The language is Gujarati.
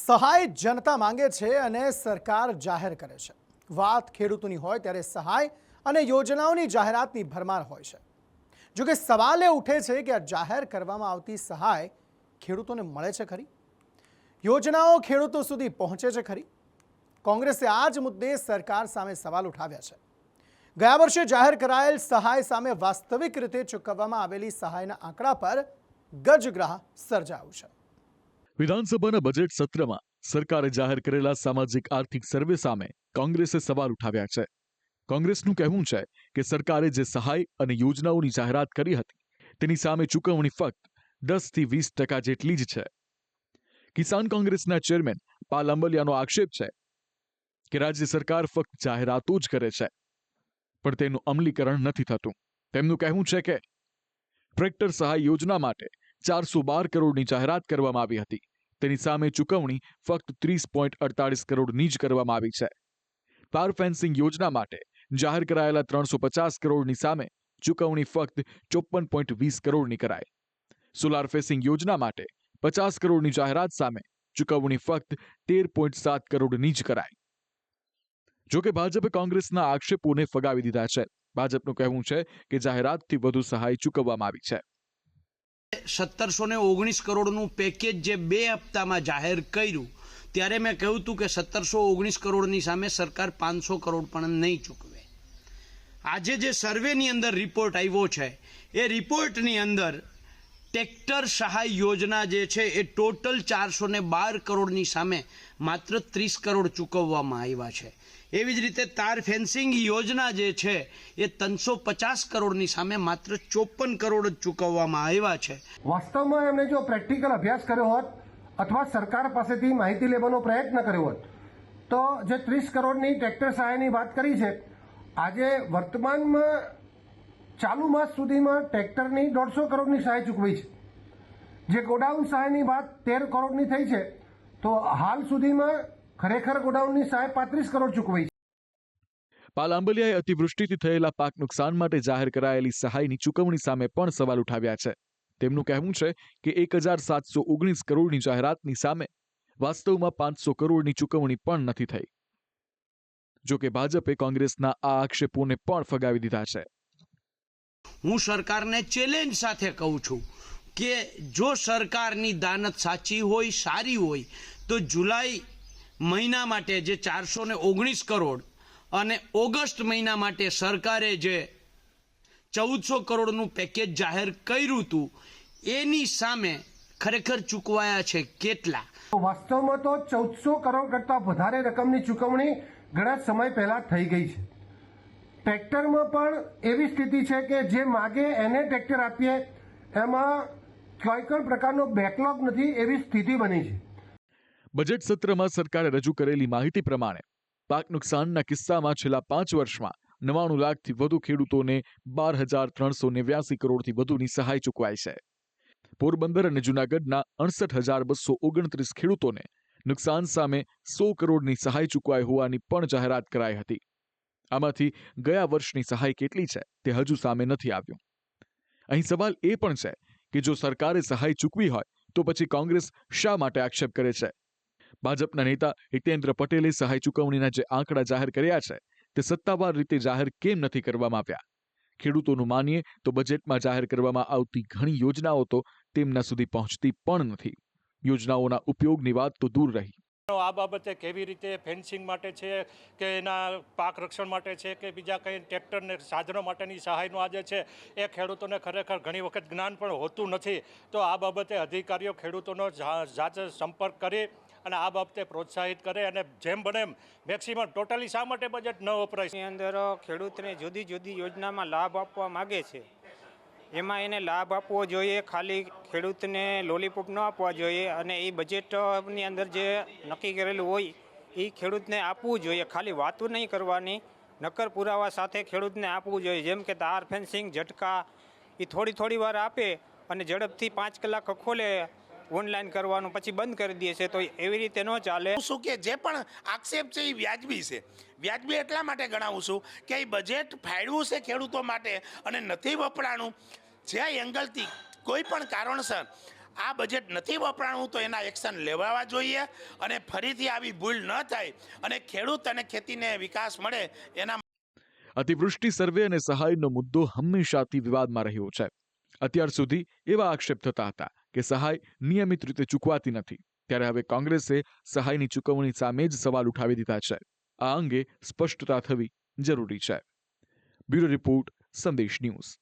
સહાય જનતા માંગે છે અને સરકાર જાહેર કરે છે। વાત ખેડૂતોની હોય ત્યારે સહાય અને યોજનાઓની જાહેરાતની ભરમાર હોય છે। જો કે સવાલ એ ઉઠે છે કે આ જાહેર કરવામાં આવતી સહાય ખેડૂતોને મળે છે ખરી? યોજનાઓ ખેડૂતો સુધી પહોંચે છે ખરી? કોંગ્રેસે આ જ મુદ્દે સરકાર સામે સવાલ ઉઠાવ્યા છે। ગયા વર્ષે જાહેર કરાયેલ સહાય સામે વાસ્તવિક રીતે ચૂકવવામાં આવેલી સહાયના આંકડા પર ગજગ્રાહ સર્જાયું છે। વિધાનસભાના બજેટ સત્રમાં સરકારે જાહેર કરેલા સામાજિક આર્થિક સર્વે સામે કોંગ્રેસે સવાલ ઉઠાવ્યા છે। કોંગ્રેસનું કહેવું છે કે સરકારે જે સહાય અને યોજનાઓની જાહેરાત કરી હતી તેની સામે ચૂકવણી ફક્ત 10 થી 20% જેટલી જ છે। કિસાન કોંગ્રેસના ચેરમેન પાલ આંબલિયાનો આક્ષેપ છે કે રાજ્ય સરકાર ફક્ત જાહેરાતો જ કરે છે પણ તેનું અમલીકરણ નથી થતું। તેમનું કહેવું છે કે ટ્રેક્ટર સહાય યોજના માટે 412 કરોડની જાહેરાત કરવામાં આવી હતી, તેની સામે ચૂકવણી ફક્ત 30.48 કરોડની જ કરવામાં આવી છે। તાર ફેન્સિંગ યોજના માટે જાહેર કરાયેલા 350 કરોડની સામે ચૂકવણી ફક્ત 54.20 કરોડની કરાઈ। સોલાર ફેન્સિંગ યોજના માટે 50 કરોડની જાહેરાત સામે ચૂકવણી ફક્ત 13.7 કરોડની જ કરાઈ। જો કે ભાજપે કોંગ્રેસના આક્ષેપોને ફગાવી દીધા છે। ભાજપનું કહેવું છે કે જાહેરાતથી વધુ સહાય ચૂકવવામાં આવી છે। 1719 કરોડનું પેકેજ જે 2 હપ્તામાં જાહેર કર્યું ત્યારે મેં કહ્યું હતું કે 1719 કરોડની સામે સરકાર 500 કરોડ પણ નહીં ચૂકવે। આજે જે સર્વેની અંદર રિપોર્ટ આવ્યો છે એ રિપોર્ટની અંદર ટ્રેક્ટર સહાય યોજના જે છે એ ટોટલ 412 કરોડની સામે માત્ર 30 કરોડ ચૂકવવામાં આવ્યા છે। એવી જ રીતે તાર ફેન્સિંગ યોજના જે છે એ 350 કરોડની સામે માત્ર 54 કરોડ જ ચૂકવવામાં આવ્યા છે। વાસ્તવમાં એમણે જો પ્રેક્ટિકલ અભ્યાસ કર્યો હોત અથવા સરકાર પાસેથી માહિતી લેવાનો પ્રયત્ન કર્યો હોત તો જે 30 કરોડની ટ્રેક્ટર સહાયની વાત કરી છે, આજે વર્તમાનમાં ચાલુ માસ સુધીમાં ટ્રેક્ટરની 150 કરોડની સહાય ચૂકવી છે। જે ગોડાઉન સહાયની વાત 13 કરોડની થઈ છે તો હાલ સુધીમાં ખરેખર ગોડાઉનની સહાય 35 કરોડ ચૂકવી છે। પાલ આંબલિયાએ અતિવૃષ્ટિથી થયેલા પાક નુકસાન માટે જાહેર કરાયેલી સહાયની ચૂકવણી સામે પણ સવાલ ઉઠાવ્યા છે। તેમનું કહેવું છે કે 1719 કરોડની જાહેરાતની સામે વાસ્તવમાં 500 કરોડની ચૂકવણી પણ નથી થઈ। જો કે ભાજપે કોંગ્રેસના આ આક્ષેપોને પણ ફગાવી દીધા છે। હું સરકારને ચેલેન્જ સાથે કહું છું કે જો સરકારની દાનત સાચી હોય, સારી હોય તો જુલાઈ મહિના માટે જે 419 કરોડ અને ઓગસ્ટ મહિના માટે સરકારે જે 1400 કરોડનું પેકેજ જાહેર કર્યું હતું એની સામે ખરેખર ચૂકવાયા છે કેટલા? વાસ્તવમાં તો 1400 કરોડ કરતાં વધારે રકમની ચૂકવણી ઘણા સમય પહેલા થઈ ગઈ છે। ટ્રેક્ટરમાં પણ એવી સ્થિતિ છે કે જે માગે એને ટ્રેક્ટર આપીએ એમાં કોઈ પણ પ્રકારનો બેકલોગ નથી, એવી સ્થિતિ બની છે। બજેટ સત્રમાં સરકારે રજૂ કરેલી માહિતી પ્રમાણે પાક નુકસાનના કિસ્સામાં છેલ્લા 5 વર્ષમાં 99 લાખથી વધુ ખેડૂતોને 12,389 કરોડથી વધુની સહાય ચૂકવાઈ છે। પોરબંદર અને જૂનાગઢના 68,229 ખેડૂતોને નુકસાન સામે 100 કરોડની સહાય ચૂકવાઈ હોવાની પણ જાહેરાત કરાઈ હતી। આમાંથી ગયા વર્ષની સહાય કેટલી છે તે હજુ સામે નથી આવ્યું। અહીં સવાલ એ પણ છે કે જો સરકારે સહાય ચૂકવી હોય તો પછી કોંગ્રેસ શા માટે આક્ષેપ કરે છે? ભાજપના નેતા હિતેન્દ્ર પટેલે સહાય ચૂકવણીના જે આંકડા જાહેર કર્યા છે તે સત્તાવાર રીતે જાહેર કેમ નથી કરવામાં આવ્યા? ખેડૂતોનું માનીએ તો બજેટમાં જાહેર કરવામાં આવતી ઘણી યોજનાઓ તો તેમના સુધી પહોંચતી પણ નથી। યોજનાઓના ઉપયોગની વાત તો દૂર રહી। આ બાબતે કેવી રીતે ફેન્સિંગ માટે છે કે એના પાક રક્ષણ માટે છે કે બીજા કંઈ ટ્રેક્ટરને સાધનો માટેની સહાયનું આજે છે એ ખેડૂતોને ખરેખર ઘણી વખત જ્ઞાન પણ હોતું નથી। તો આ બાબતે અધિકારીઓ ખેડૂતોનો જાતે સંપર્ક કરી અને આ બાબતે પ્રોત્સાહિત કરે અને જેમ બને એમ મેક્સિમમ ટોટલી શા માટે બજેટ ન વપરાય? એની અંદર ખેડૂતને જુદી જુદી યોજનામાં લાભ આપવા માગે છે, એમાં એને લાભ આપવો જોઈએ, ખાલી ખેડૂતને લોલીપોપ ન આપવા જોઈએ અને એ બજેટની અંદર જે નક્કી કરેલું હોય એ ખેડૂતને આપવું જોઈએ। ખાલી વાતો નહીં કરવાની, નક્કર પુરાવા સાથે ખેડૂતને આપવું જોઈએ। જેમ કે તાર ફેન્સિંગ ઝટકા એ થોડી વાર આપે અને ઝડપથી 5 કલાક ખોલે, ઓનલાઈન કરવાનું પછી બંધ કરી દે છે, તો એવી રીતે ન ચાલે। શું કે જે પણ આક્ષેપ છે એ વ્યાજબી છે। વ્યાજબી એટલા માટે ગણાવું છું કે એ બજેટ ફાળવ્યું છે ખેડૂતો માટે અને નથી વપરાણું। જે એંગલથી કોઈ પણ કારણસર આ બજેટ નથી વપરાણું તો એના એક્શન લેવાવા જોઈએ અને ફરીથી આવી ભૂલ ન થાય અને ખેડૂત અને ખેતીને વિકાસ મળે એના અતિવૃષ્ટિ સર્વે અને સહાયનો મુદ્દો હંમેશાથી વિવાદમાં રહ્યો છે. અત્યાર સુધી એવા આક્ષેપ થતા હતા કે સહાય નિયમિત રીતે ચૂકવાતી નથી, ત્યારે હવે કોંગ્રેસે સહાયની ચૂકવણી સામે જ સવાલ ઉઠાવી દીધા છે. આ અંગે સ્પષ્ટતા થવી જરૂરી છે. બ્યુરો રિપોર્ટ, સંદેશ ન્યૂઝ.